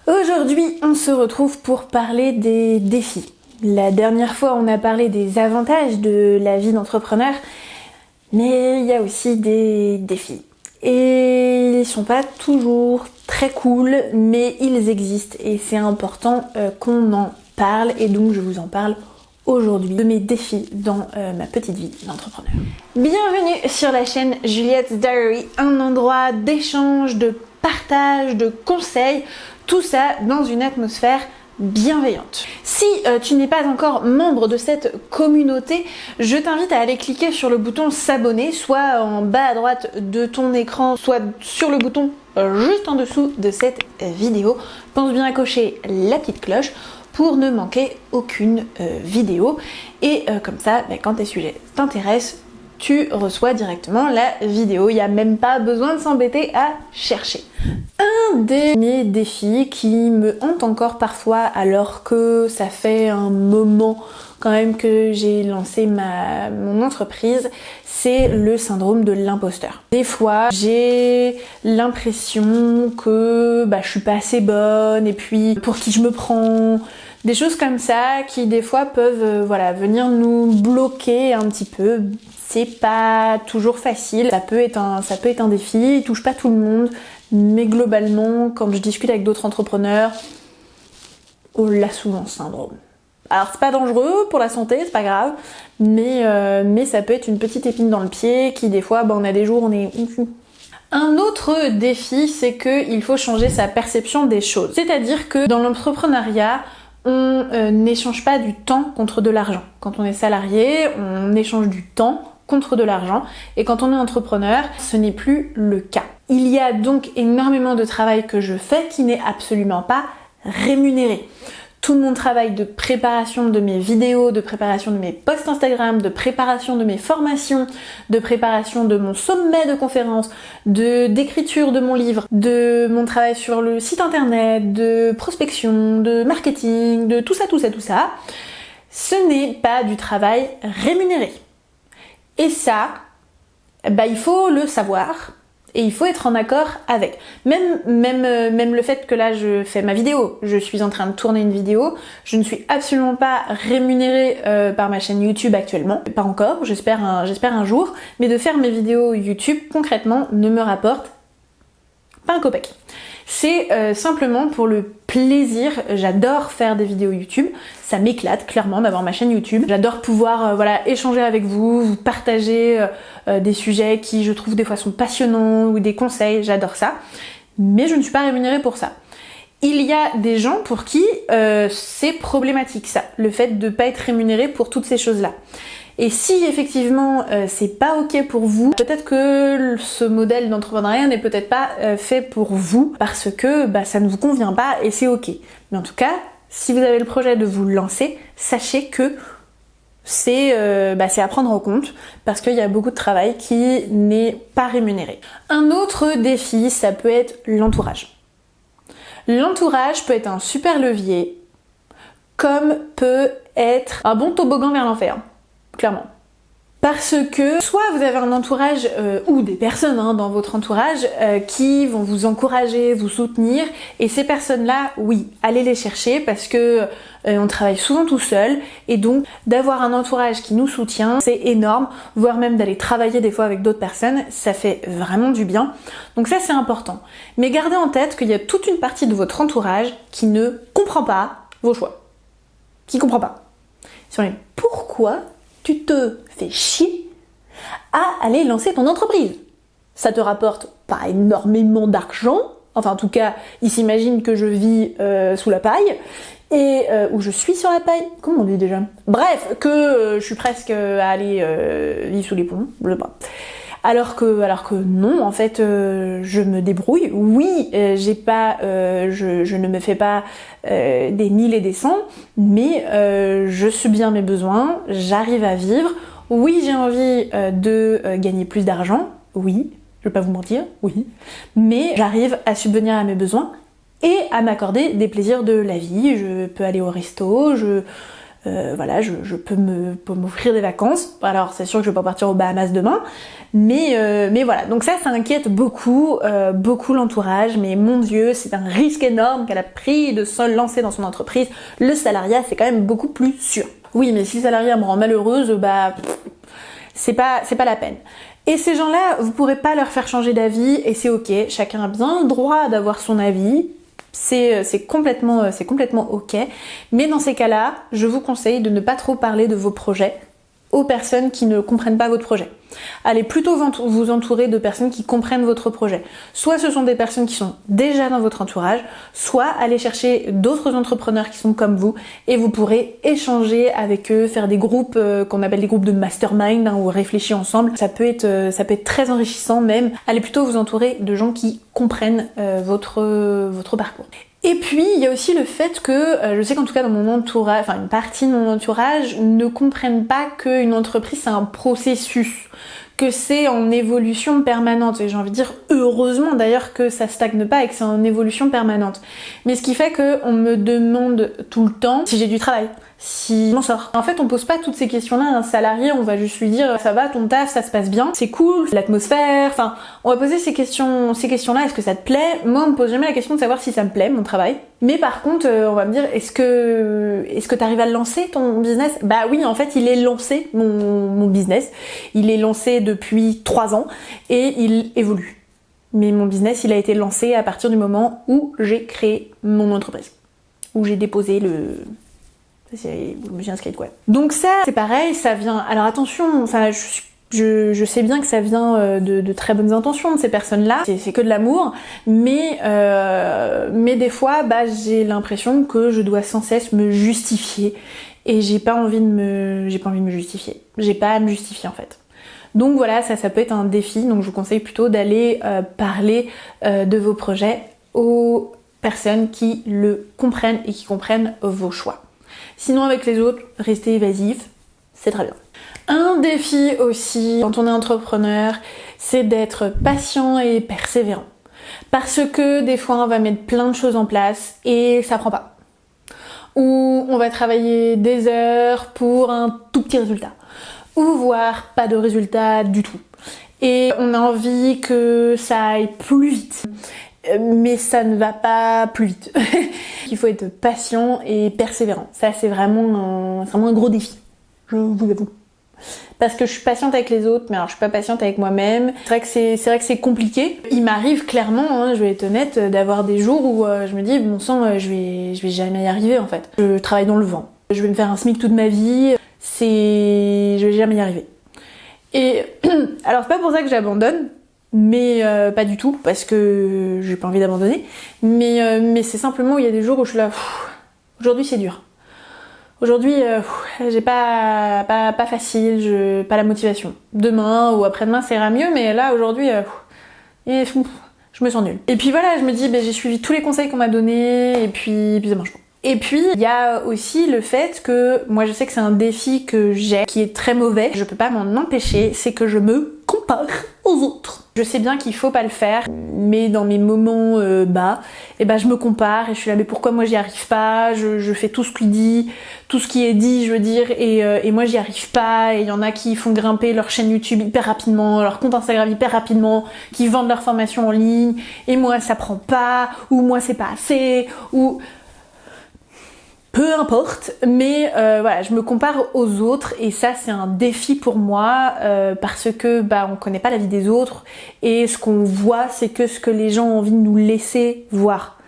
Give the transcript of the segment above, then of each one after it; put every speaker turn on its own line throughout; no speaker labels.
Aujourd'hui, on se retrouve pour parler des défis. La dernière fois, on a parlé des avantages de la vie d'entrepreneur, mais il y a aussi des défis. Et ils sont pas toujours très cool, mais ils existent et c'est important qu'on en parle et donc je vous en parle aujourd'hui de mes défis dans ma petite vie d'entrepreneur. Bienvenue sur la chaîne Juliette's Diary, un endroit d'échange, de partage, de conseils, tout ça dans une atmosphère bienveillante. Si tu n'es pas encore membre de cette communauté, je t'invite à aller cliquer sur le bouton s'abonner, soit en bas à droite de ton écran, soit sur le bouton juste en dessous de cette vidéo. Pense bien à cocher la petite cloche pour ne manquer aucune vidéo. Et comme ça, quand tes sujets t'intéressent, tu reçois directement la vidéo. Il n'y a même pas besoin de s'embêter à chercher. Un des défis qui me hante encore parfois, alors que ça fait un moment quand même que j'ai lancé mon entreprise, c'est le syndrome de l'imposteur. Des fois, j'ai l'impression que je suis pas assez bonne et puis pour qui je me prends. Des choses comme ça qui des fois peuvent venir nous bloquer un petit peu. C'est pas toujours facile, ça peut être un défi, il touche pas tout le monde, mais globalement, quand je discute avec d'autres entrepreneurs, on l'a souvent ce syndrome. Alors c'est pas dangereux pour la santé, c'est pas grave, mais ça peut être une petite épine dans le pied qui des fois, on a des jours où on est... Un autre défi, c'est qu'il faut changer sa perception des choses. C'est-à-dire que dans l'entrepreneuriat, on n'échange pas du temps contre de l'argent. Quand on est salarié, on échange du temps contre de l'argent, et quand on est entrepreneur, ce n'est plus le cas. Il y a donc énormément de travail que je fais qui n'est absolument pas rémunéré. Tout mon travail de préparation de mes vidéos, de préparation de mes posts Instagram, de préparation de mes formations, de préparation de mon sommet de conférence, d'écriture de mon livre, de mon travail sur le site internet, de prospection, de marketing, de tout ça, ce n'est pas du travail rémunéré. Et ça, il faut le savoir. Et il faut être en accord avec. Même le fait que là je fais ma vidéo, je suis en train de tourner une vidéo, je ne suis absolument pas rémunérée par ma chaîne YouTube actuellement. Pas encore, j'espère un jour, mais de faire mes vidéos YouTube concrètement ne me rapporte pas un copec. C'est simplement pour le plaisir. J'adore faire des vidéos YouTube, ça m'éclate clairement d'avoir ma chaîne YouTube. J'adore pouvoir échanger avec vous partager des sujets qui je trouve des fois sont passionnants ou des conseils, j'adore ça. Mais je ne suis pas rémunérée pour ça. Il y a des gens pour qui c'est problématique ça, le fait de ne pas être rémunéré pour toutes ces choses-là. Et si effectivement c'est pas ok pour vous, peut-être que ce modèle d'entrepreneuriat n'est peut-être pas fait pour vous parce que ça ne vous convient pas et c'est ok. Mais en tout cas, si vous avez le projet de vous lancer, sachez que c'est à prendre en compte parce qu'il y a beaucoup de travail qui n'est pas rémunéré. Un autre défi, ça peut être l'entourage. L'entourage peut être un super levier, comme peut être un bon toboggan vers l'enfer. Clairement. Parce que soit vous avez un entourage ou des personnes dans votre entourage qui vont vous encourager, vous soutenir, et ces personnes-là, oui, allez les chercher parce que on travaille souvent tout seul, et donc d'avoir un entourage qui nous soutient, c'est énorme, voire même d'aller travailler des fois avec d'autres personnes, ça fait vraiment du bien. Donc ça c'est important. Mais gardez en tête qu'il y a toute une partie de votre entourage qui ne comprend pas vos choix. Qui comprend pas. Sur les pourquoi tu te fais chier à aller lancer ton entreprise. Ça te rapporte pas énormément d'argent, enfin en tout cas, ils s'imaginent que je vis sous la paille, et ou je suis sur la paille, comment on dit déjà? Bref, que je suis presque à aller vivre sous les ponts, je sais pas. Alors que non, en fait, je me débrouille. Oui, je ne me fais pas des 1000 et des 100, mais je subviens à mes besoins, j'arrive à vivre. Oui, j'ai envie de gagner plus d'argent, oui, je vais pas vous mentir, oui, mais j'arrive à subvenir à mes besoins et à m'accorder des plaisirs de la vie. Je peux aller au resto, Voilà, je peux m'offrir des vacances. Alors c'est sûr que je vais pas partir aux Bahamas demain, mais voilà. Donc ça inquiète beaucoup l'entourage. Mais mon Dieu, c'est un risque énorme qu'elle a pris de se lancer dans son entreprise. Le salariat, c'est quand même beaucoup plus sûr. Oui, mais si le salariat me rend malheureuse, bah c'est pas la peine. Et ces gens-là, vous pourrez pas leur faire changer d'avis et c'est ok. Chacun a bien le droit d'avoir son avis. C'est complètement ok. Mais dans ces cas-là, je vous conseille de ne pas trop parler de vos projets aux personnes qui ne comprennent pas votre projet. Allez plutôt vous entourer de personnes qui comprennent votre projet. Soit ce sont des personnes qui sont déjà dans votre entourage, soit aller chercher d'autres entrepreneurs qui sont comme vous et vous pourrez échanger avec eux, faire des groupes qu'on appelle des groupes de mastermind où on réfléchit ensemble. Ça peut être très enrichissant même. Allez plutôt vous entourer de gens qui comprennent votre parcours. Et puis, il y a aussi le fait que, je sais qu'en tout cas dans mon entourage, enfin une partie de mon entourage ne comprennent pas qu'une entreprise c'est un processus, que c'est en évolution permanente. Et j'ai envie de dire, heureusement d'ailleurs que ça stagne pas et que c'est en évolution permanente. Mais ce qui fait qu'on me demande tout le temps si j'ai du travail, si je m'en sors. En fait, on pose pas toutes ces questions-là à un salarié, on va juste lui dire ça va, ton taf, ça se passe bien, c'est cool, l'atmosphère, enfin, on va poser ces questions-là, est-ce que ça te plaît? Moi, on me pose jamais la question de savoir si ça me plaît, mon travail. Mais par contre, on va me dire est-ce que t'arrives à le lancer, ton business? Bah oui, en fait, il est lancé, mon business. Il est lancé depuis 3 ans et il évolue. Mais mon business, il a été lancé à partir du moment où j'ai créé mon entreprise. Où j'ai déposé je me suis inscrite quoi. Donc ça, c'est pareil, ça vient. Alors attention, ça, je sais bien que ça vient de très bonnes intentions de ces personnes-là. C'est que de l'amour, mais des fois, bah j'ai l'impression que je dois sans cesse me justifier et j'ai pas envie de me justifier. J'ai pas à me justifier en fait. Donc voilà, ça peut être un défi. Donc je vous conseille plutôt d'aller parler de vos projets aux personnes qui le comprennent et qui comprennent vos choix. Sinon avec les autres, restez évasif, c'est très bien. Un défi aussi quand on est entrepreneur, c'est d'être patient et persévérant. Parce que des fois on va mettre plein de choses en place et ça prend pas. Ou on va travailler des heures pour un tout petit résultat. Ou voire pas de résultat du tout. Et on a envie que ça aille plus vite. Mais ça ne va pas plus vite. Il faut être patient et persévérant. Ça, c'est vraiment un gros défi. Je vous avoue. Parce que je suis patiente avec les autres, mais alors je suis pas patiente avec moi-même. C'est vrai que c'est compliqué. Il m'arrive clairement, je vais être honnête, d'avoir des jours où je me dis, bon sang, je vais jamais y arriver en fait. Je travaille dans le vent. Je vais me faire un SMIC toute ma vie. Je vais jamais y arriver. Et alors c'est pas pour ça que j'abandonne. Mais pas du tout, parce que j'ai pas envie d'abandonner. Mais c'est simplement il y a des jours où je suis là, aujourd'hui c'est dur. Aujourd'hui, j'ai pas facile, pas la motivation. Demain ou après-demain ça ira mieux, mais là aujourd'hui, je me sens nulle. Et puis voilà, je me dis, j'ai suivi tous les conseils qu'on m'a donnés, et puis ça marche pas. Et puis, il y a aussi le fait que, moi je sais que c'est un défi que j'ai, qui est très mauvais, je peux pas m'en empêcher, c'est que je me compare aux autres. Je sais bien qu'il faut pas le faire, mais dans mes moments bas, je me compare et je suis là, mais pourquoi moi j'y arrive pas? Je fais tout ce qui est dit, je veux dire, et moi j'y arrive pas, et il y en a qui font grimper leur chaîne YouTube hyper rapidement, leur compte Instagram hyper rapidement, qui vendent leur formation en ligne, et moi ça prend pas, ou moi c'est pas assez, ou... Peu importe, mais voilà, je me compare aux autres et ça c'est un défi pour moi parce que on connaît pas la vie des autres et ce qu'on voit c'est que ce que les gens ont envie de nous laisser voir.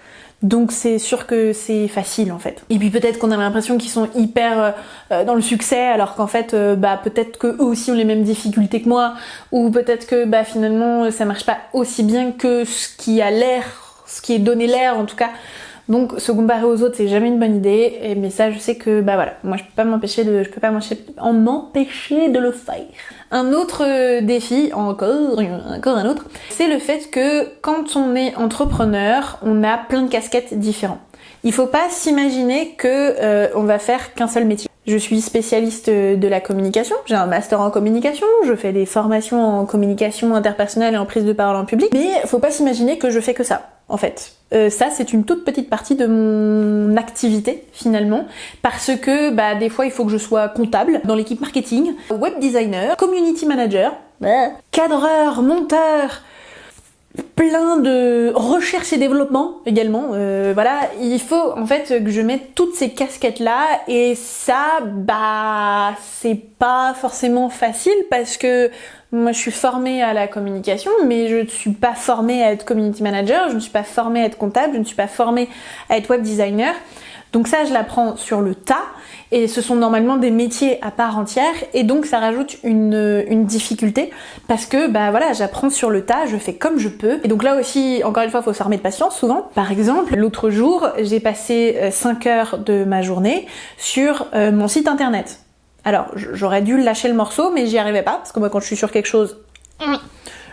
Donc c'est sûr que c'est facile en fait. Et puis peut-être qu'on a l'impression qu'ils sont hyper dans le succès alors qu'en fait peut-être que eux aussi ont les mêmes difficultés que moi ou peut-être que finalement ça marche pas aussi bien que ce qui est donné l'air en tout cas. Donc se comparer aux autres c'est jamais une bonne idée, mais ça je sais que voilà, moi je peux pas m'empêcher de le faire. Un autre défi, encore un autre, c'est le fait que quand on est entrepreneur, on a plein de casquettes différentes. Il faut pas s'imaginer que on va faire qu'un seul métier. Je suis spécialiste de la communication, j'ai un master en communication, je fais des formations en communication interpersonnelle et en prise de parole en public, mais faut pas s'imaginer que je fais que ça. en fait. Ça, c'est une toute petite partie de mon activité finalement, parce que des fois il faut que je sois comptable dans l'équipe marketing, web designer, community manager, cadreur, monteur, plein de recherche et développement également. Voilà, il faut en fait que je mette toutes ces casquettes là, et ça, c'est pas forcément facile parce que moi je suis formée à la communication, mais je ne suis pas formée à être community manager, je ne suis pas formée à être comptable, je ne suis pas formée à être web designer. Donc ça, je l'apprends sur le tas, et ce sont normalement des métiers à part entière, et donc ça rajoute une difficulté, parce que voilà, j'apprends sur le tas, je fais comme je peux. Et donc là aussi, encore une fois, il faut s'armer de patience souvent. Par exemple, l'autre jour, j'ai passé 5 heures de ma journée sur mon site internet. Alors, j'aurais dû lâcher le morceau, mais j'y arrivais pas, parce que moi, quand je suis sur quelque chose,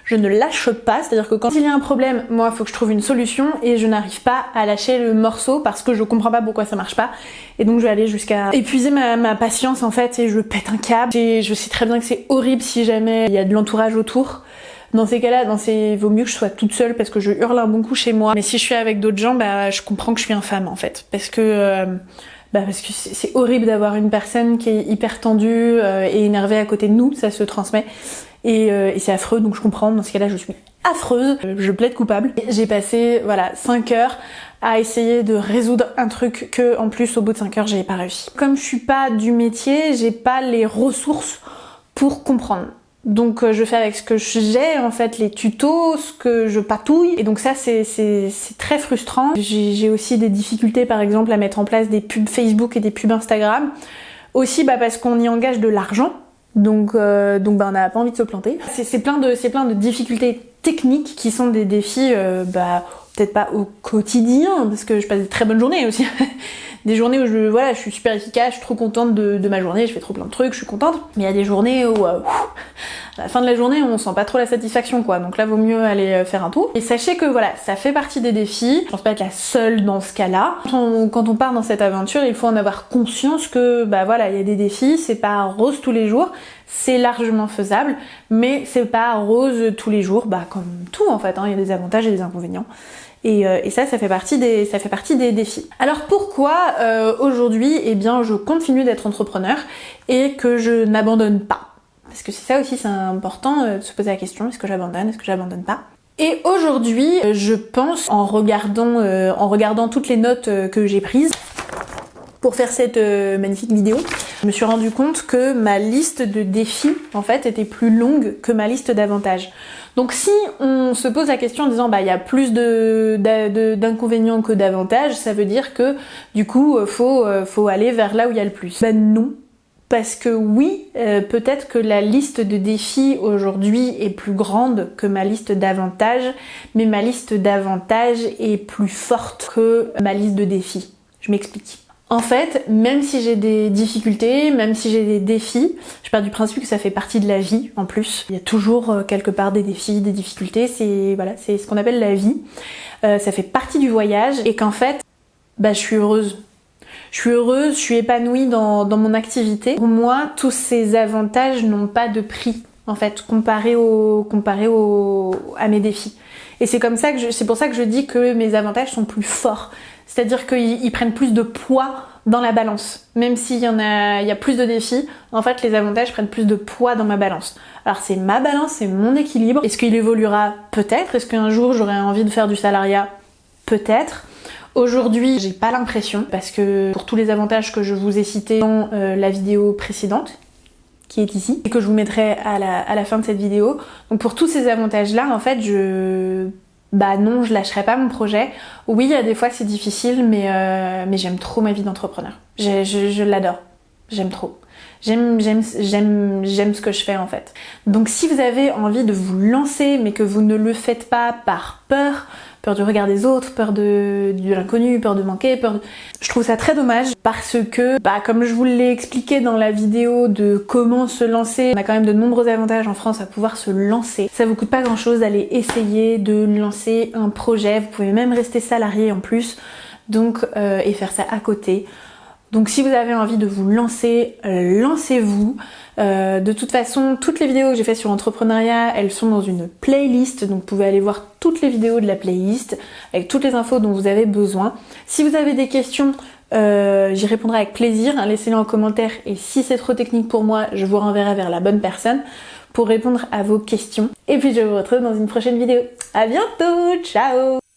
je ne lâche pas, c'est-à-dire que quand il y a un problème, moi, il faut que je trouve une solution, et je n'arrive pas à lâcher le morceau parce que je comprends pas pourquoi ça marche pas. Et donc je vais aller jusqu'à épuiser ma patience en fait, et je pète un câble. Et je sais très bien que c'est horrible si jamais il y a de l'entourage autour. Dans ces cas-là, vaut mieux que je sois toute seule, parce que je hurle un bon coup chez moi. Mais si je suis avec d'autres gens, je comprends que je suis infâme en fait, parce que c'est horrible d'avoir une personne qui est hyper tendue et énervée à côté de nous, ça se transmet. Et c'est affreux, donc je comprends, dans ce cas-là je suis affreuse, je plaide coupable. J'ai passé 5 heures à essayer de résoudre un truc que, en plus, au bout de 5 heures, j'avais pas réussi. Comme je suis pas du métier, j'ai pas les ressources pour comprendre. Donc je fais avec ce que j'ai, en fait, les tutos, ce que je patouille, et donc ça c'est très frustrant. J'ai aussi des difficultés, par exemple, à mettre en place des pubs Facebook et des pubs Instagram. Aussi parce qu'on y engage de l'argent. Donc on n'a pas envie de se planter. C'est plein de difficultés techniques qui sont des défis, peut-être pas au quotidien, parce que je passe des très bonnes journées aussi. Des journées où je suis super efficace, je suis trop contente de ma journée, je fais trop plein de trucs, je suis contente. Mais il y a des journées où, à la fin de la journée, on sent pas trop la satisfaction, quoi. Donc là, vaut mieux aller faire un tour. Et sachez que ça fait partie des défis. Je pense pas être la seule dans ce cas-là. Quand on part dans cette aventure, il faut en avoir conscience que, il y a des défis, c'est pas rose tous les jours. C'est largement faisable, mais c'est pas rose tous les jours, comme tout en fait, il y a des avantages et des inconvénients. Et ça fait partie des défis. Alors pourquoi aujourd'hui, je continue d'être entrepreneur et que je n'abandonne pas? Parce que c'est ça aussi, c'est important de se poser la question, est-ce que j'abandonne pas? Et aujourd'hui, je pense, en regardant toutes les notes que j'ai prises pour faire cette magnifique vidéo, je me suis rendu compte que ma liste de défis, en fait, était plus longue que ma liste d'avantages. Donc si on se pose la question en disant il y a plus d'inconvénients que d'avantages, ça veut dire que du coup faut aller vers là où il y a le plus. Non. Parce que oui, peut-être que la liste de défis aujourd'hui est plus grande que ma liste d'avantages, mais ma liste d'avantages est plus forte que ma liste de défis. Je m'explique. En fait, même si j'ai des difficultés, même si j'ai des défis, je pars du principe que ça fait partie de la vie en plus. Il y a toujours quelque part des défis, des difficultés, c'est ce qu'on appelle la vie. Ça fait partie du voyage, et qu'en fait, je suis heureuse. Je suis épanouie dans mon activité. Pour moi, tous ces avantages n'ont pas de prix, en fait, comparé à mes défis. Et c'est pour ça que je dis que mes avantages sont plus forts. C'est-à-dire qu'ils prennent plus de poids dans la balance. Même s'il y a plus de défis, en fait, les avantages prennent plus de poids dans ma balance. Alors c'est ma balance, c'est mon équilibre. Est-ce qu'il évoluera? Peut-être. Est-ce qu'un jour j'aurai envie de faire du salariat? Peut-être. Aujourd'hui, j'ai pas l'impression, parce que pour tous les avantages que je vous ai cités dans la vidéo précédente, qui est ici, et que je vous mettrai à la fin de cette vidéo, donc pour tous ces avantages-là, en fait, non, je lâcherai pas mon projet. Oui, il y a des fois c'est difficile, mais j'aime trop ma vie d'entrepreneur. Je l'adore. J'aime trop. J'aime ce que je fais en fait. Donc si vous avez envie de vous lancer, mais que vous ne le faites pas par peur du regard des autres, peur de l'inconnu, peur de manquer, je trouve ça très dommage, parce que, comme je vous l'ai expliqué dans la vidéo de comment se lancer, on a quand même de nombreux avantages en France à pouvoir se lancer. Ça vous coûte pas grand chose d'aller essayer de lancer un projet, vous pouvez même rester salarié en plus, donc, et faire ça à côté. Donc si vous avez envie de vous lancer, lancez-vous. De toute façon, toutes les vidéos que j'ai faites sur l'entrepreneuriat, elles sont dans une playlist, donc vous pouvez aller voir toutes les vidéos de la playlist, avec toutes les infos dont vous avez besoin. Si vous avez des questions, j'y répondrai avec plaisir, hein, laissez-les en commentaire, et si c'est trop technique pour moi, je vous renverrai vers la bonne personne pour répondre à vos questions. Et puis je vous retrouve dans une prochaine vidéo. À bientôt, ciao!